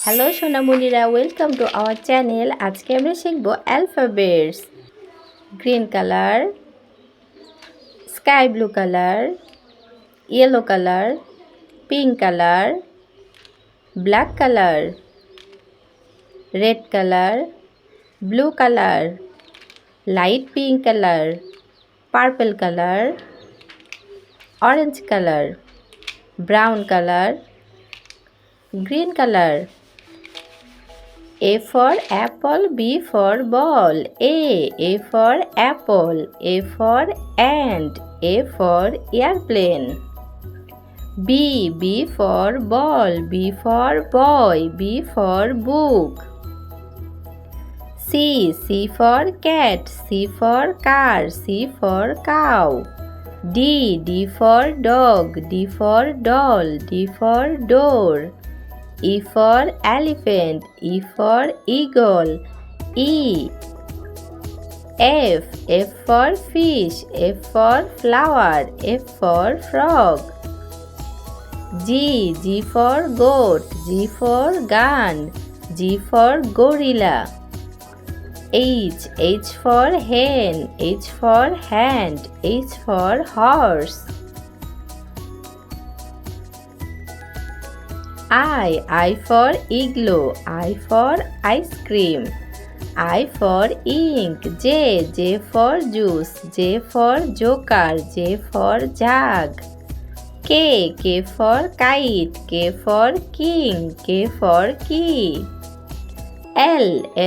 Hello সোনামণিরা, welcome to our channel. আজকে আমরা শিখব alphabets. Green colour, sky blue colour, yellow colour, pink colour, black colour, red colour, blue colour, light pink colour, purple colour, orange colour, brown colour, green color. A for apple, B for ball. A for apple, A for ant, A for airplane. B for ball, B for boy, B for book. C for cat, C for car, C for cow. D for dog, D for doll, D for door. E for elephant, E for eagle, E. F for fish, F for flower, F for frog. G for goat, G for gun, G for gorilla. H for hen, H for hand, H for horse. I for igloo, I for ice cream, I for ink. J for juice, J for joker, J for jug. K for kite, K for king, K for key.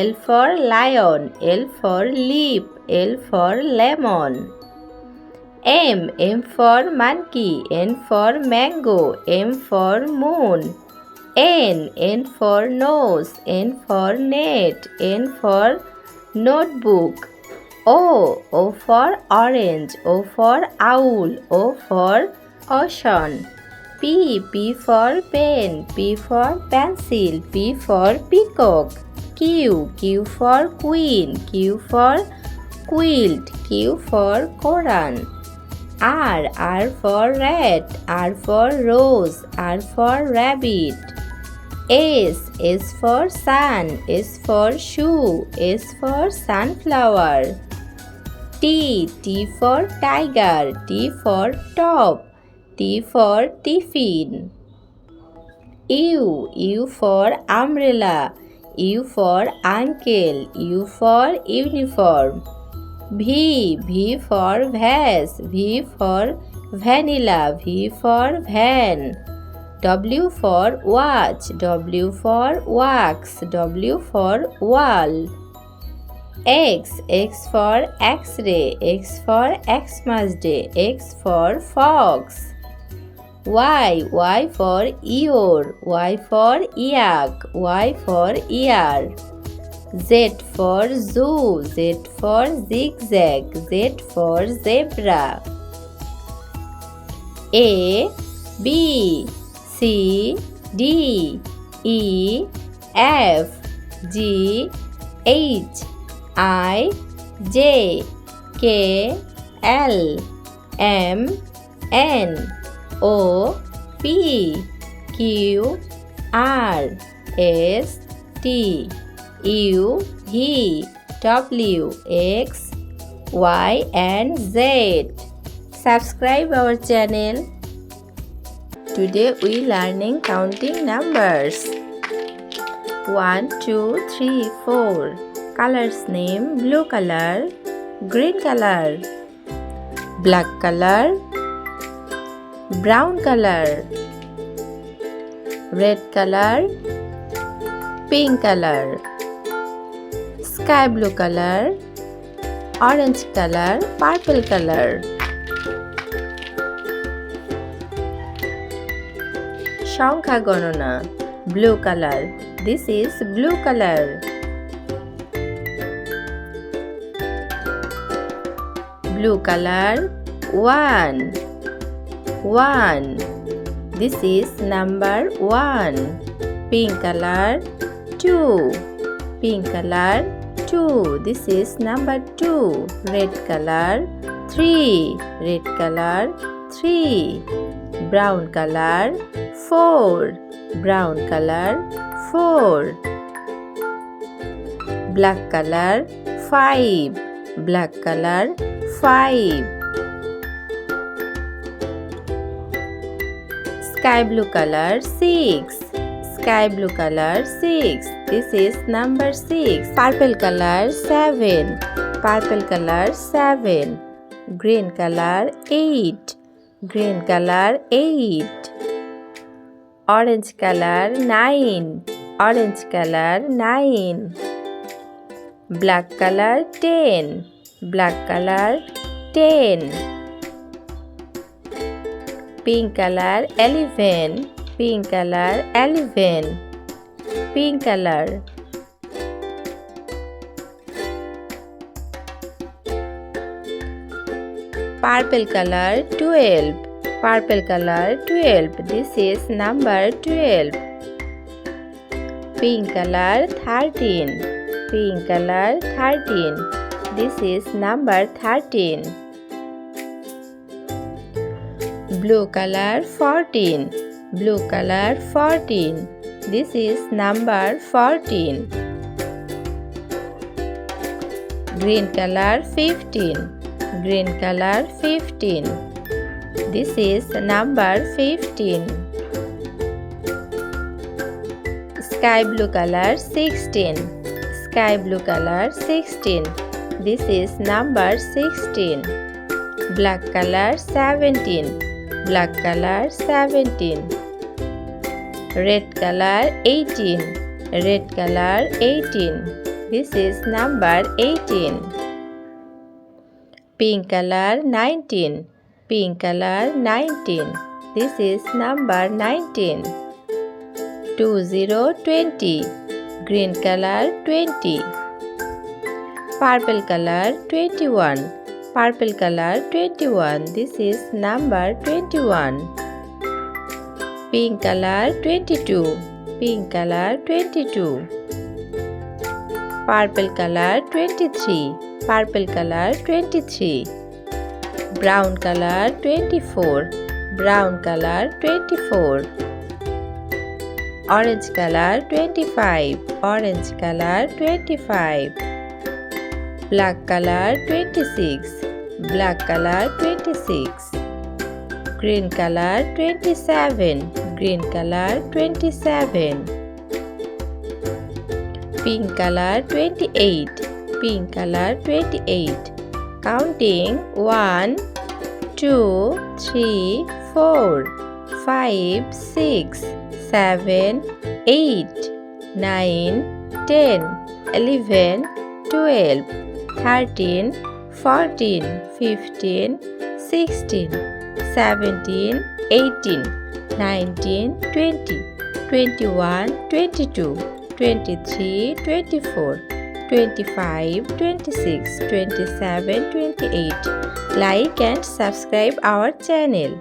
L for lion, L for leap, L for lemon. M for monkey, N for mango, M for moon. N for nose, N for net, N for notebook. O for orange, O for owl, O for ocean. P for pen, P for pencil, P for peacock. Q for queen, Q for quilt, Q for Quran. R for rat, R for rose, R for rabbit. S for sun, S for shoe, S for sunflower. T for tiger, T for top, T for tiffin. U for umbrella, U for uncle, U for uniform. V for vase, V for vanilla, V for van. W for watch, W for wax, W for wall. X for X-ray, X for Xmas Day, X for fox. Y for ear, Y for yak, Y for ear. Z for zoo, Z for zigzag, Z for zebra. A B C D E F G H I J K L M N O P Q R S T U V W X Y and Z. Subscribe our channel. Today we learning counting numbers. 1 2 3 4. Colors name: blue color, green color, black color, brown color, red color, pink color, sky blue color, orange color, purple color. সংখ্যা গণনা: blue color, this is blue color. Blue color 1, this is number 1. Pink color 2, this is number 2. Red color 3, Brown color 4, 4. Black color 5. Black color 5. Sky blue color 6. Sky blue color 6. This is number 6. Purple color 7. Purple color 7. Green color 8. Green color 8. Orange color 9. Orange color 9. Black color 10. Black color 10. Pink color 11. Pink color 11. Pink color. Purple color 12. Purple color 12. This is number 12. Pink color 13. Pink color 13. This is number 13. Blue color 14. Blue color 14. This is number 14. Green color 15. Green color 15. This is number 15. Sky blue color 16. Sky blue color 16. This is number 16. Black color 17. Black color 17. Red color 18. Red color 18. This is number 18. Pink color 19. Pink color 19. This is number 19. 20. Green color 20. Purple color 21. Purple color 21. This is number 21. Pink color 22. Pink color 22. Purple color 23. Purple color 23. Brown color 24. Brown color 24. Orange color 25. Orange color 25. Black color 26. Black color 26. Green color 27. Green color 27. Pink color 28. Pink color 28. Counting 1, 2, 3, 4, 5, 6, 7, 8, 9, 10, 11, 12, 13, 14, 15, 16, 17, 18, 19, 20, 21, 22, 23, 24, 25, 26, 27, 28. Like and subscribe our channel.